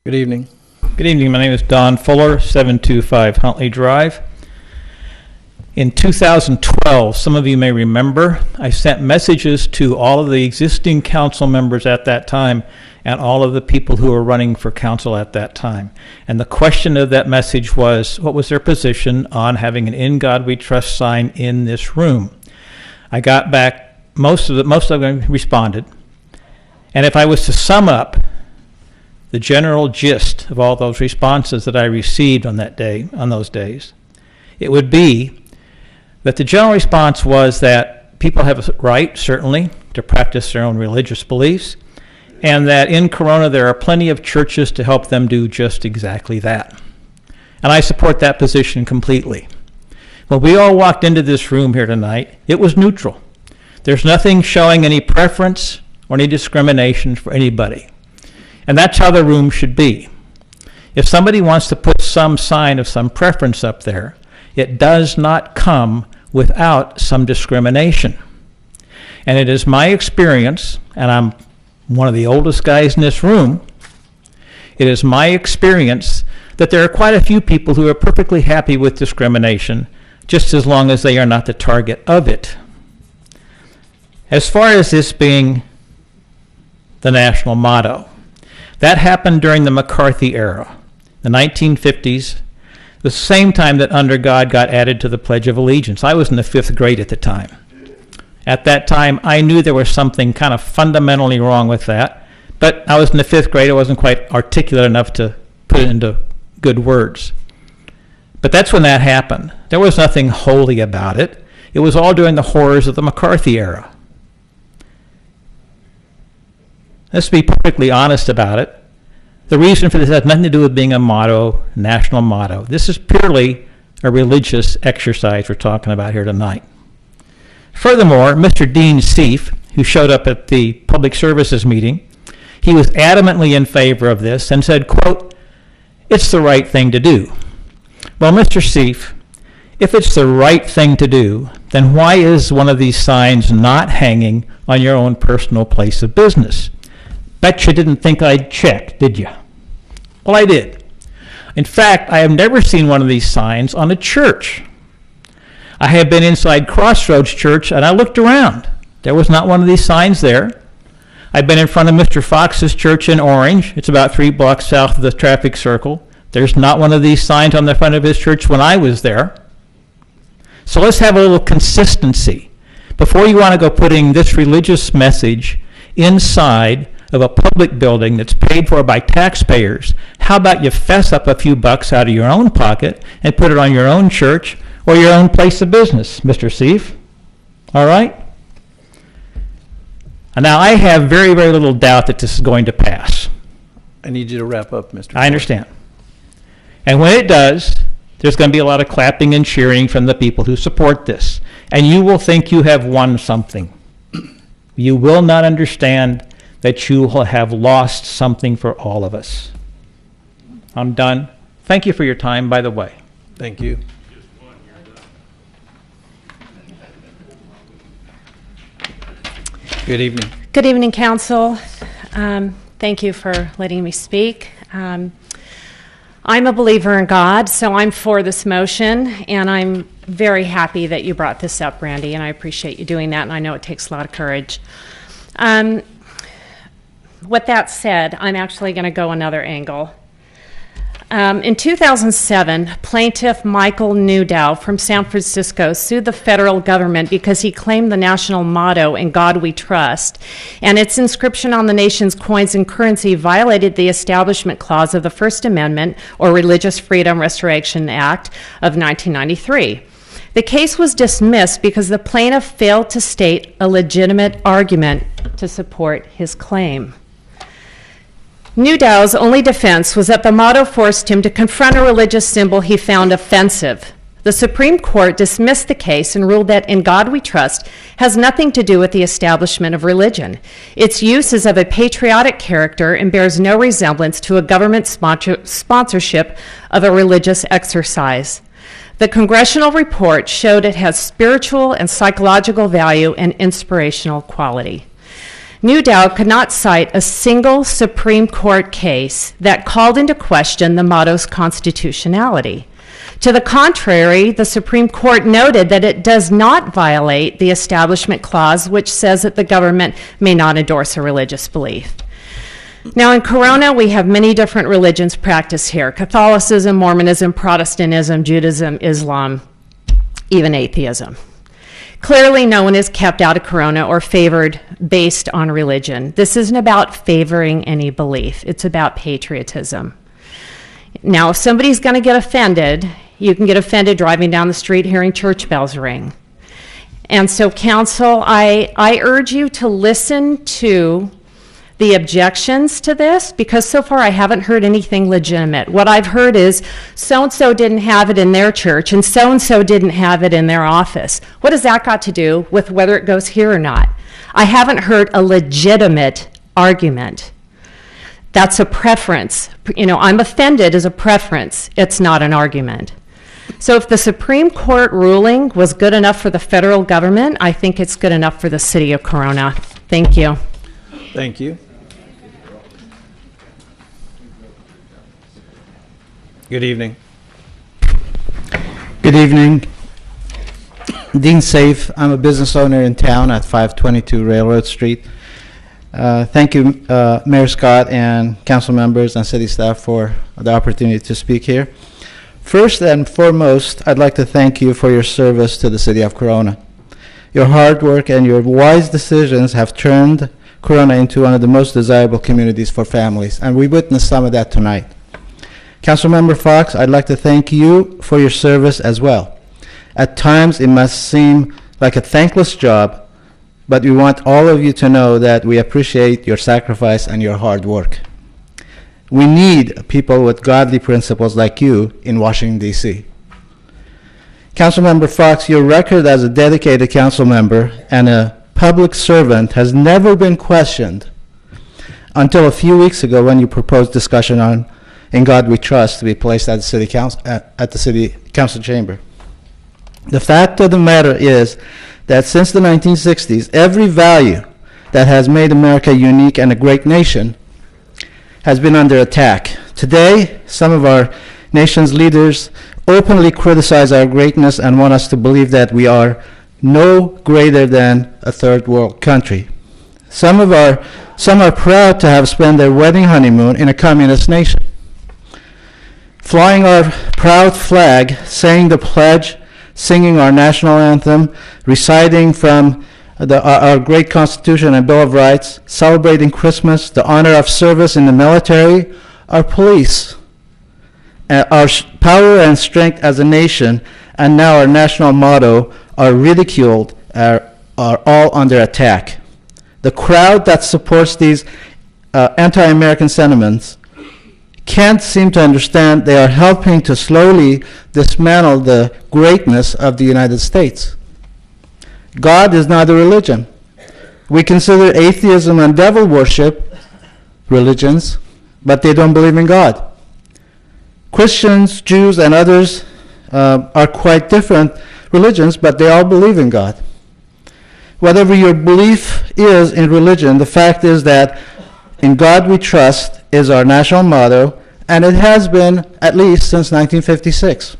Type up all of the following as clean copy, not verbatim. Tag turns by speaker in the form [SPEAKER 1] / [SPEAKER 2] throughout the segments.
[SPEAKER 1] Good evening.
[SPEAKER 2] Good evening. My name is Don Fuller, 725 Huntley Drive. In 2012, some of you may remember, I sent messages to all of the existing council members at that time and all of the people who were running for council at that time. And the question of that message was, what was their position on having an "In God We Trust" sign in this room? I got back, most of them responded. And if I was to sum up the general gist of all those responses that I received on that day, on those days, it would be that the general response was that people have a right, certainly, to practice their own religious beliefs, and that in Corona there are plenty of churches to help them do just exactly that. And I support that position completely. When we all walked into this room here tonight, it was neutral. There's nothing showing any preference or any discrimination for anybody. And that's how the room should be. If somebody wants to put some sign of some preference up there, it does not come without some discrimination. And it is my experience, and I'm one of the oldest guys in this room, it is my experience that there are quite a few people who are perfectly happy with discrimination, just as long as they are not the target of it. As far as this being the national motto, that happened during the McCarthy era, the 1950s, the same time that "Under God" got added to the Pledge of Allegiance. I was in the 5th grade at the time. At that time, I knew there was something kind of fundamentally wrong with that, but I was in the 5th grade. I wasn't quite articulate enough to put it into good words. But that's when that happened. There was nothing holy about it. It was all during the horrors of the McCarthy era. Let's be perfectly honest about it. The reason for this has nothing to do with being a motto, national motto. This is purely a religious exercise we're talking about here tonight. Furthermore, Mr. Dean Seif, who showed up at the public services meeting, he was adamantly in favor of this and said, quote, "It's the right thing to do." Well, Mr. Seif, if it's the right thing to do, then why is one of these signs not hanging on your own personal place of business? Bet you didn't think I'd check, did you? Well, I did. In fact, I have never seen one of these signs on a church. I have been inside Crossroads Church, and I looked around. There was not one of these signs there. I've been in front of Mr. Fox's church in Orange. It's about 3 blocks south of the traffic circle. There's not one of these signs on the front of his church when I was there. So let's have a little consistency. Before you want to go putting this religious message inside of a public building that's paid for by taxpayers, how about you fess up a few bucks out of your own pocket and put it on your own church or your own place of business, Mr. Seif? All right? And now I have very, very little doubt that this is going to pass.
[SPEAKER 1] I need you to wrap up, Mr.
[SPEAKER 2] I understand. And when it does, there's going to be a lot of clapping and cheering from the people who support this. And you will think you have won something. You will not understand that you will have lost something for all of us. I'm done. Thank you for your time, by the way.
[SPEAKER 1] Thank you. Good evening.
[SPEAKER 3] Good evening, Council. Thank you for letting me speak. I'm a believer in God, so I'm for this motion, and I'm very happy that you brought this up, Randy, and I appreciate you doing that, and I know it takes a lot of courage. With that said, I'm actually going to go another angle. In 2007, plaintiff Michael Newdow from San Francisco sued the federal government because he claimed the national motto, "In God We Trust," and its inscription on the nation's coins and currency violated the Establishment Clause of the First Amendment, or Religious Freedom Restoration Act of 1993. The case was dismissed because the plaintiff failed to state a legitimate argument to support his claim. Newdow's only defense was that the motto forced him to confront a religious symbol he found offensive. The Supreme Court dismissed the case and ruled that "In God We Trust" has nothing to do with the establishment of religion. Its use is of a patriotic character and bears no resemblance to a government sponsorship of a religious exercise. The congressional report showed it has spiritual and psychological value and inspirational quality. Newdow could not cite a single Supreme Court case that called into question the motto's constitutionality. To the contrary, the Supreme Court noted that it does not violate the Establishment Clause, which says that the government may not endorse a religious belief. Now, in Corona, we have many different religions practiced here: Catholicism, Mormonism, Protestantism, Judaism, Islam, even atheism. Clearly, no one is kept out of Corona or favored based on religion. This isn't about favoring any belief. It's about patriotism. Now, if somebody's going to get offended, you can get offended driving down the street hearing church bells ring. And so, council, I urge you to listen to the objections to this, because so far I haven't heard anything legitimate. What I've heard is so-and-so didn't have it in their church and so-and-so didn't have it in their office. What has that got to do with whether it goes here or not? I haven't heard a legitimate argument. That's a preference. You know, I'm offended as a preference. It's not an argument. So if the Supreme Court ruling was good enough for the federal government, I think it's good enough for the city of Corona. Thank you.
[SPEAKER 1] Thank you. Good evening.
[SPEAKER 4] Good evening. Dean Safe. I'm a business owner in town at 522 Railroad Street. Thank you, Mayor Scott and council members and city staff for the opportunity to speak here. First and foremost, I'd like to thank you for your service to the city of Corona. Your hard work and your wise decisions have turned Corona into one of the most desirable communities for families, and we witnessed some of that tonight. Councilmember Fox, I'd like to thank you for your service as well. At times, it must seem like a thankless job, but we want all of you to know that we appreciate your sacrifice and your hard work. We need people with godly principles like you in Washington, D.C. Councilmember Fox, your record as a dedicated council member and a public servant has never been questioned until a few weeks ago when you proposed discussion on "In God We Trust" to be placed at the city council chamber. The fact of the matter is that since the 1960s, every value that has made America unique and a great nation has been under attack. Today, some of our nation's leaders openly criticize our greatness and want us to believe that we are no greater than a third world country. Some are proud to have spent their wedding honeymoon in a communist nation, flying our proud flag, saying the pledge, singing our national anthem, reciting from our great Constitution and Bill of Rights, celebrating Christmas, the honor of service in the military, our police, our power and strength as a nation, and now our national motto are ridiculed, are all under attack. The crowd that supports these anti-American sentiments can't seem to understand they are helping to slowly dismantle the greatness of the United States. God is not a religion. We consider atheism and devil worship religions, but they don't believe in God. Christians, Jews, and others are quite different religions, but they all believe in God. Whatever your belief is in religion, the fact is that "In God We Trust" is our national motto, and it has been at least since 1956.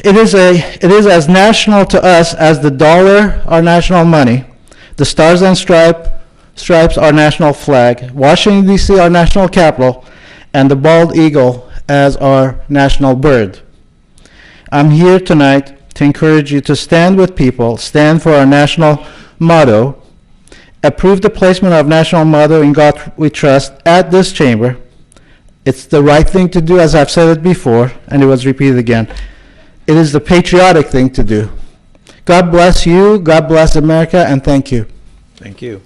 [SPEAKER 4] It is as national to us as the dollar, our national money, the stars and stripes, our national flag, Washington, D.C., our national capital, and the bald eagle as our national bird. I'm here tonight to encourage you to stand with people, stand for our national motto, approve the placement of national motto "In God We Trust" at this chamber. It's the right thing to do, as I've said it before, and it was repeated again. It is the patriotic thing to do. God bless you, God bless America, and thank you.
[SPEAKER 1] Thank you.